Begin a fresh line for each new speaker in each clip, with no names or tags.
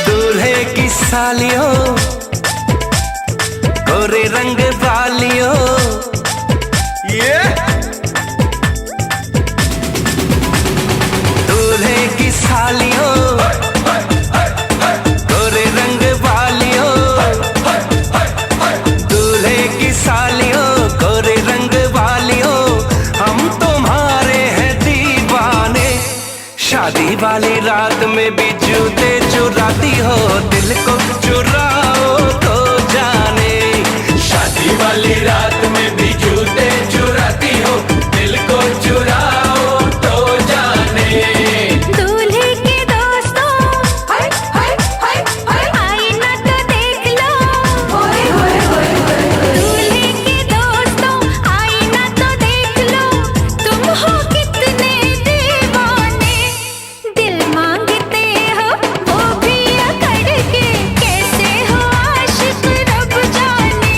दूल्हे की सालियों, गोरे रंग वालियों, ये दूल्हे की सालियों, गोरे रंग वालियों, दूल्हे की सालियों, गोरे रंग वालियों, हम तुम्हारे हैं दीवाने। शादी वाली रात में भी जूते चुराती हो, दिल को चुराओ तो जाने।
शादी वाली रात में भी जूते चुराती हो, दिल को चुराओ तो जाने।
दूल्हे के दोस्तों, हाय हाय हाय हाय, आईना तो देख लो, होए होए होए होए। दूल्हे के दोस्तों, आईना तो देख लो, तुम हो कितने दीवाने। दिल मांगते हो वो भी अकड़ के, कैसे हो आशिक रब जाने।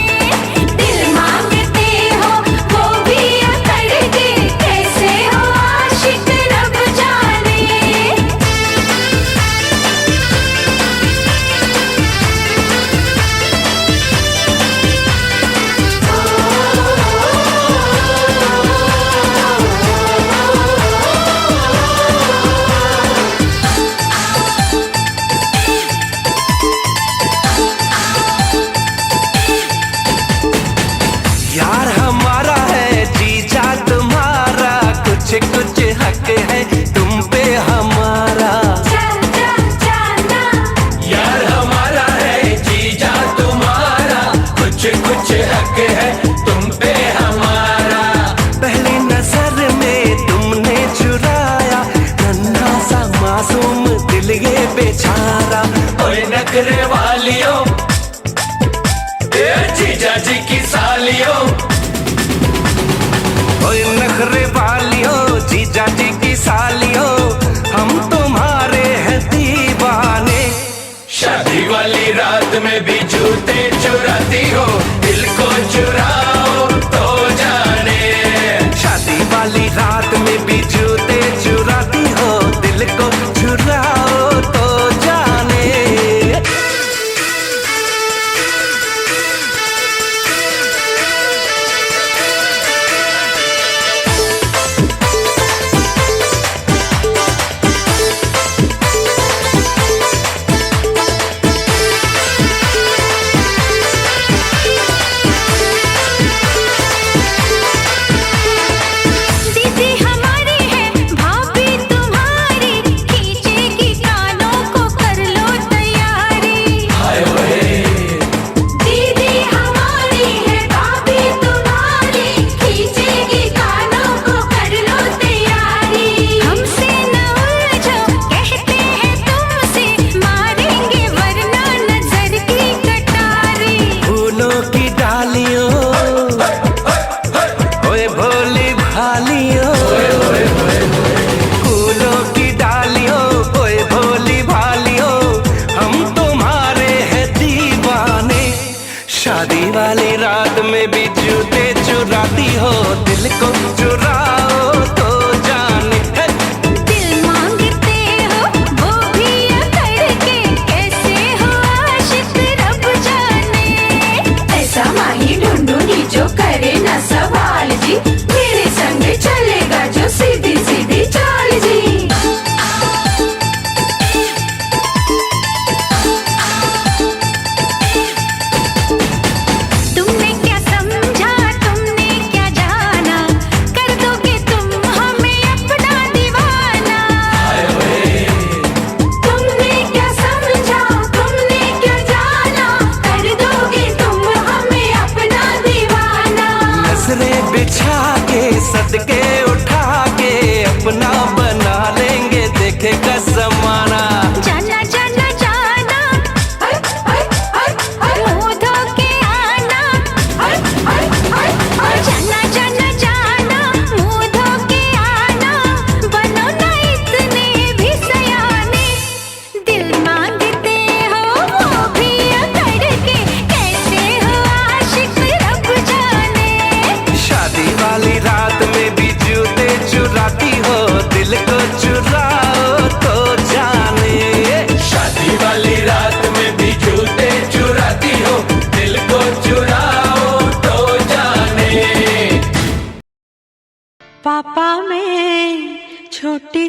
दिल मांगते हो वो भी अकड़ के, कैसे हो आशिक रब जाने।
यार हमारा है जीजा तुम्हारा, कुछ कुछ हक है तुम पे हमारा।
यार हमारा है जीजा तुम्हारा, कुछ कुछ हक है तुम पे हमारा।
पहली नजर में तुमने चुराया नन्हा सा मासूम दिल ये बेचारा।
ओए नखरे वालियों, ए जीजा जी की सालियों,
ओए नखरे वालियों, जीजा जी की सालियों, हम तुम्हारे हैं दीवाने।
शादी वाली रात में भी जूते चुराती हो, दिल को चुराओ तो जाने।
शादी वाली रात में भी जूते चुराती हो, दिल को चुराओ तो जाने।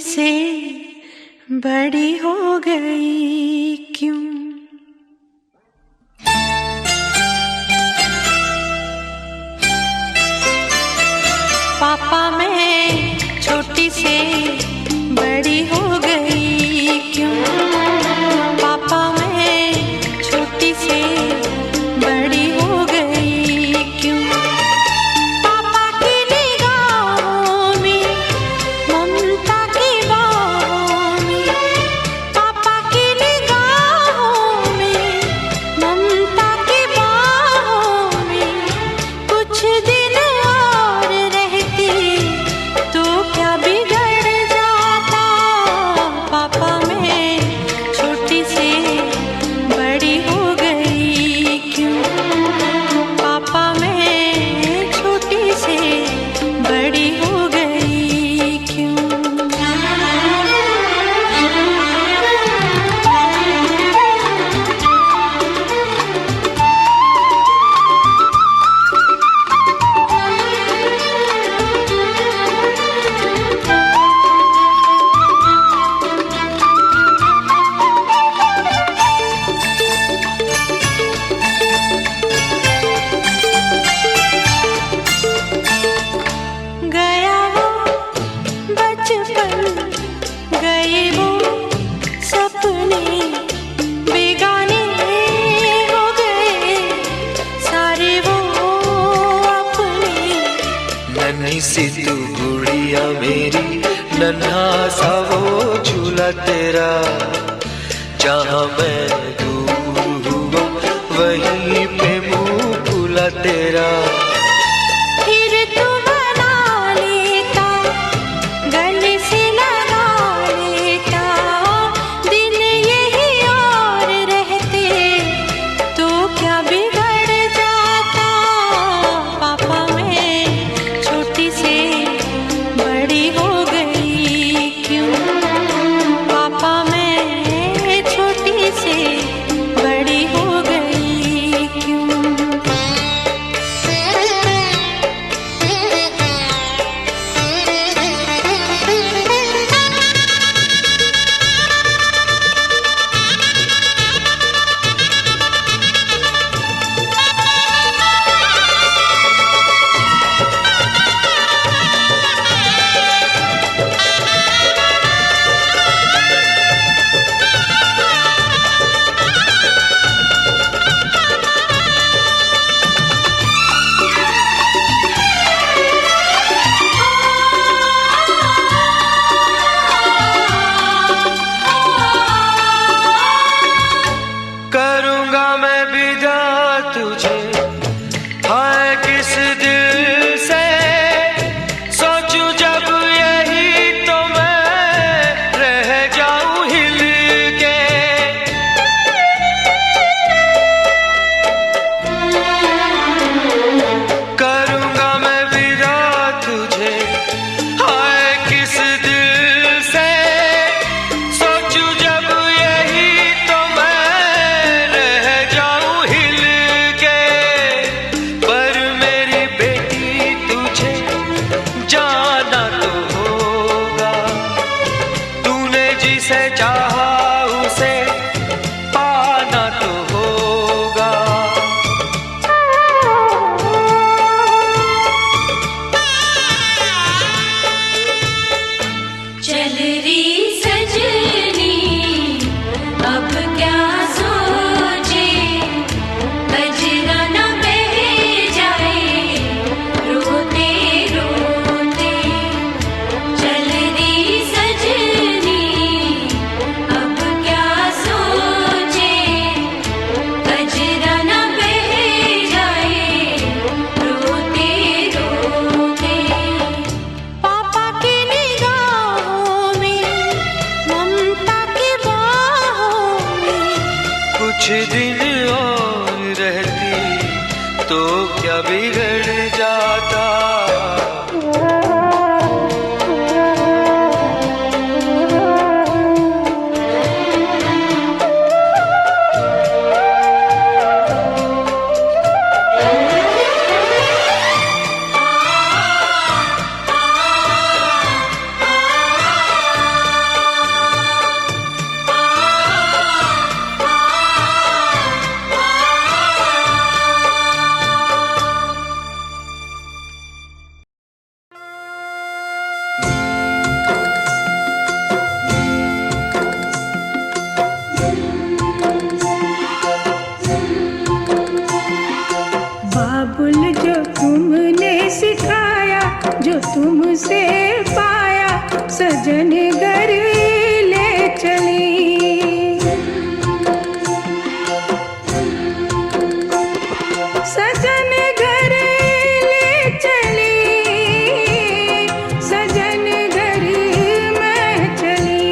से बड़ी हो गई क्यों? पापा मैं छोटी से बड़ी हो गई क्यों? पापा मैं छोटी से बड़ी हो गई क्यों? पापा की निगाहों में ममता की बाहों में, पापा की निगाहों में ममता की बाहों में कुछ दिन और रहती तो क्या बिगड़ जाता? पापा मैं छोटी से बड़ी हो गई क्यों? पापा मैं छोटी से बड़ी हो गई क्यों? गया वो बचपन, गए वो सपने, बेगाने हो गए सारे वो अपने।
नन्ही सी तू गुड़िया मेरी, नन्हा सा वो झूला तेरा, जहाँ मैं दूर हुआ वहीं पे मुँह फूला तेरा।
फिर तू बना लेता, गले से लगा लेता, दिन यही और रहते तो क्या बिगड़ जाता? पापा मैं छोटी से बड़ी हो गई क्यों? पापा मैं छोटी से बड़ी हो गई क्यों?
करूँगा मैं विदा तुझे, हाय किस दिल से सोचूं जब यही तो मैं रह जाऊं हिल के। करूँगा मैं विदा तुझे, हाय किस दिल से सोचूं जब यही तो मैं रह जाऊं हिल के। पर मेरी बेटी तुझे जाना तो होगा, तूने जिसे चाहा उसे पाना तो होगा।
चल री सजनी अब क्या सोचे, बजना न बह जाए रोते रोते। चल री सजनी अब क्या सोचे, बजना न बह जाए रोते रोते। पापा की निगाहों में ममता की बाहों में
कुछ दिन और रहती तो क्या बिगड़ जाता?
तुमसे पाया, सजन घर ले चली। सजन घर ले चली, सजन घर मैं चली।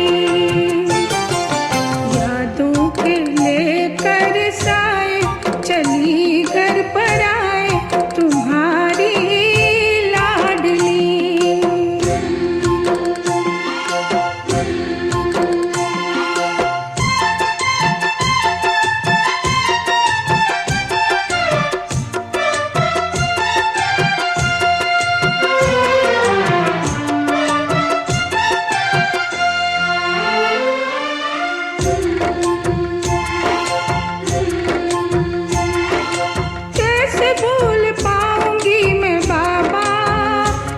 यादों के लेकर साए चली घर पर आए, तुम्हारी लाडली। कैसे भूल पाऊंगी मैं बाबा,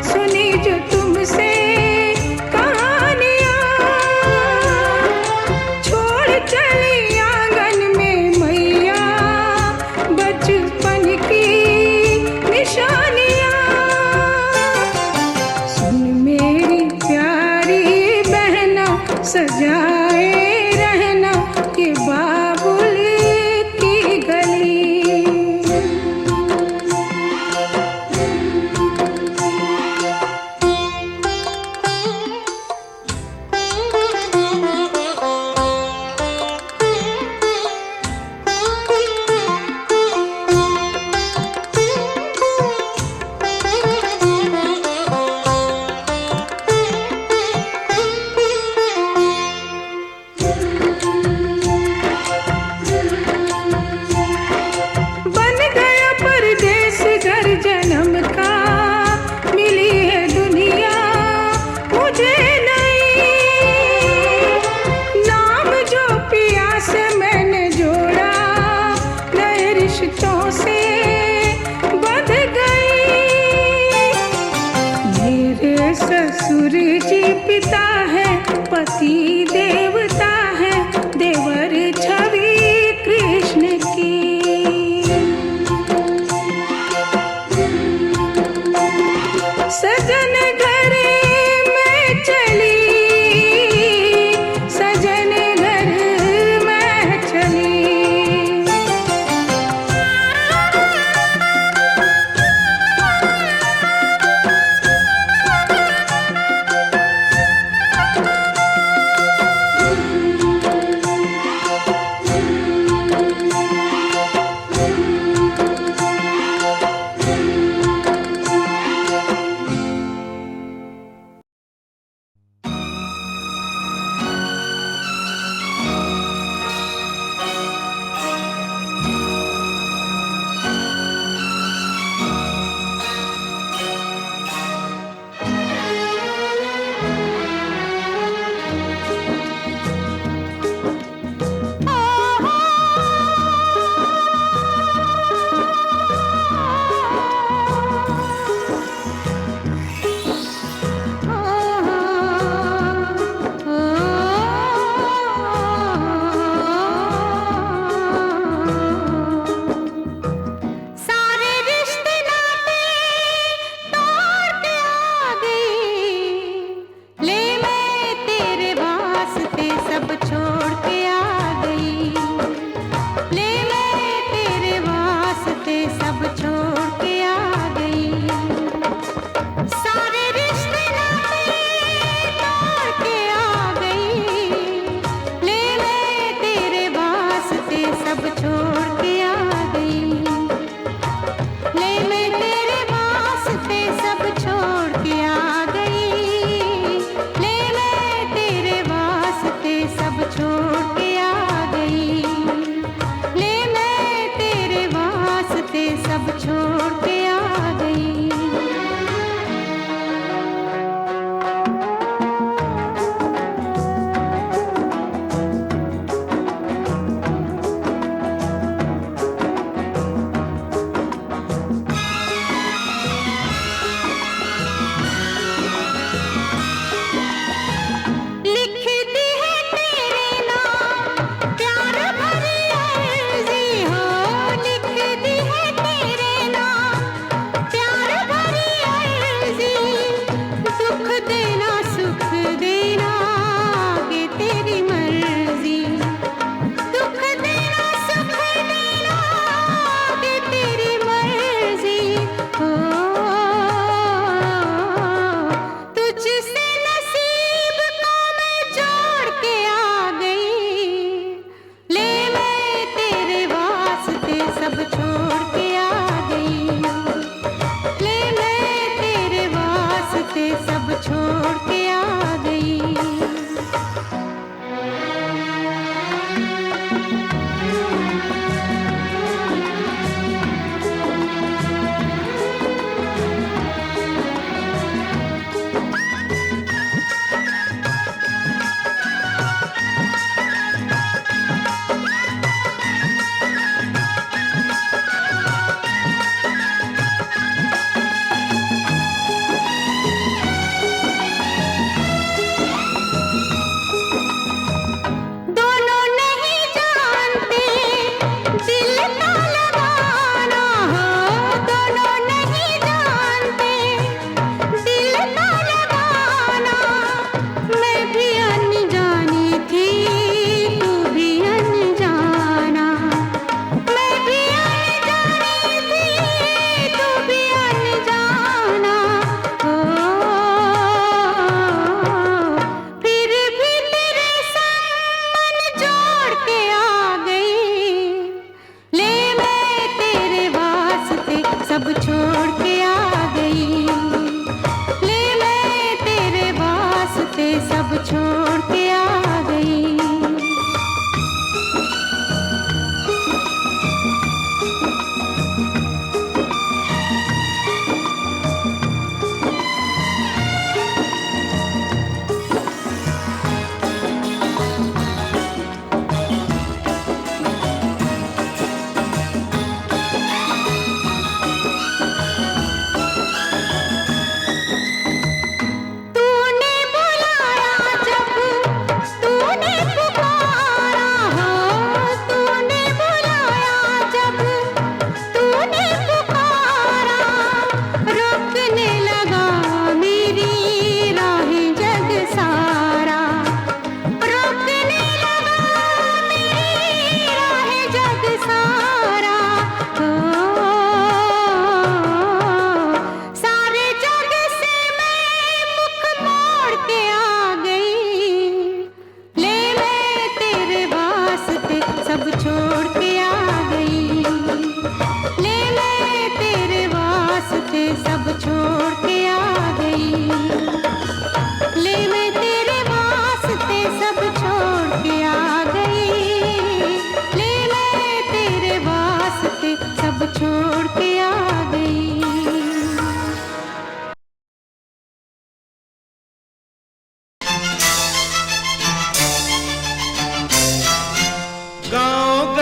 सुनी जो तुमसे कहानियां। छोड़ चली आंगन में मैया, बचपन की निशानियां। सुन मेरी प्यारी बहना, सजाए रहना ये बाबुल की गली। बन गया परदेस घर जन्म का, मिली है दुनिया मुझे नई। नाम जो पिया से मैंने जोड़ा, नए रिश्तों से बंध गई। मेरे ससुर जी पिता है, पति देवता है, देवर छवि कृष्ण की। सजन घर में चली, सजन घर में चली।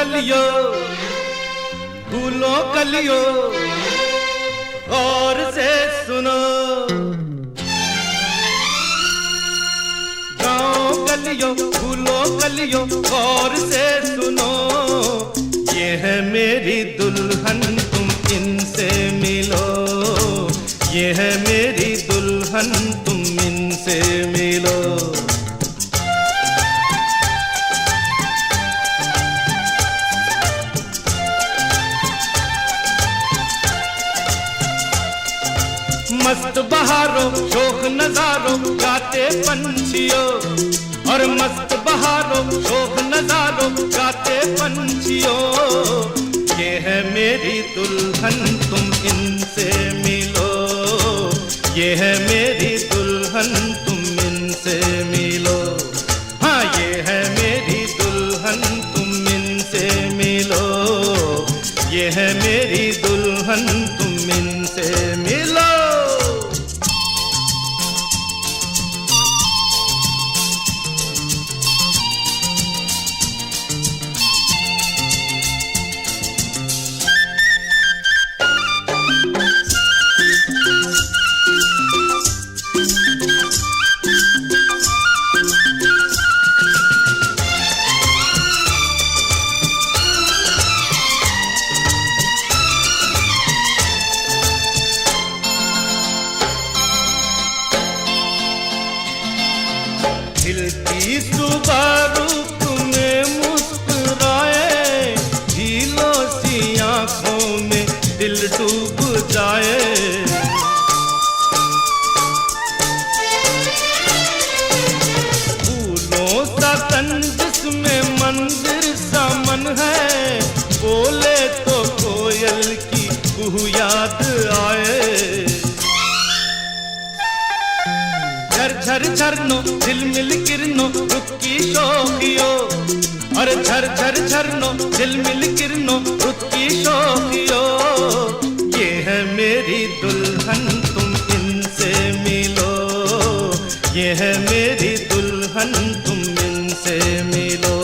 कलियों फूलों कलियों और से सुनो, गाँव गलियों फूलों कलियों और से सुनो, ये है मेरी दुल्हन तुम इनसे मिलो, ये है मेरी दुल्हन तुम इनसे मिलो। मस्त बहारों शोक नजारों गाते पंछियों, और मस्त बहारों शोक नजारों गाते पंछियों, ये है मेरी दुल्हन तुम इनसे मिलो, ये है मेरी दुल्हन तुम इनसे मिलो। हाँ ये है मेरी दुल्हन तुम इनसे मिलो, ये है मेरी दुल्हन तुम इनसे मिलो। खिलती सुबह रूप में मुस्कुराए, झीलों सी आंखों में दिल डूब जाए। फूलों सा तन जिसमें मंदिर सा मन है, बोले तो कोयल की कुहू याद आए। झर झरनो झिलमिल किरणों रुकी शोखियों, और झर झर झरनो झिलमिल किरणों रुकी शोखियों, ये है मेरी दुल्हन तुम इनसे मिलो, ये है मेरी दुल्हन तुम इनसे मिलो।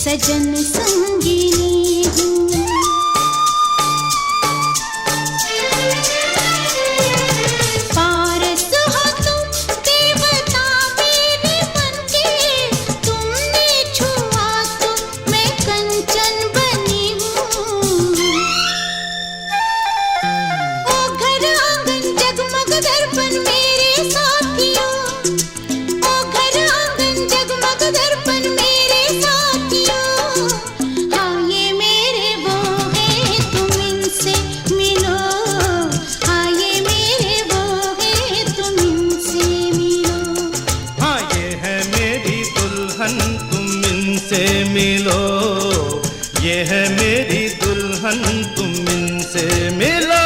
सजन संगिनी हूँ, पारस हो तुम देवता मेरे मन के, तुमने छुआ तो मैं कंचन बनी हूँ। ओ घर आंगन जगमग दर्पण मेरे साथियों, ओ घर आंगन जगमग दर्पण मेरे साथियों, हाँ ये मेरे वो हैं तुम इनसे मिलो, हाँ ये मेरे वो हैं तुम इनसे मिलो।
हाँ ये है मेरी दुल्हन तुम इनसे मिलो, ये है मेरी दुल्हन तुम इनसे मिलो।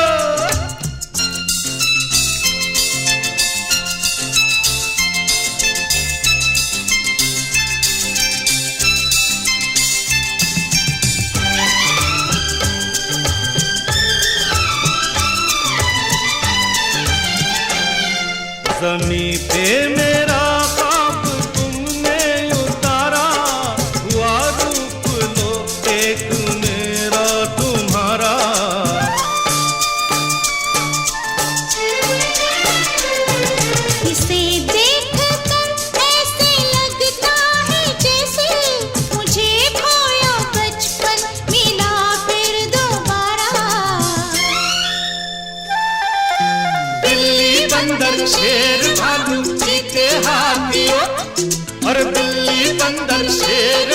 ज़मीं पे मेरा ख्वाब तुमने उतारा, हुआ रूप लो एक मेरा तुम्हारा।
इसे देखकर ऐसे लगता है जैसे मुझे खोया बचपन मिला फिर दोबारा।
बिल्ली बंदर शेर भालू चीते हाथियों, और बिल्ली बंदर शेर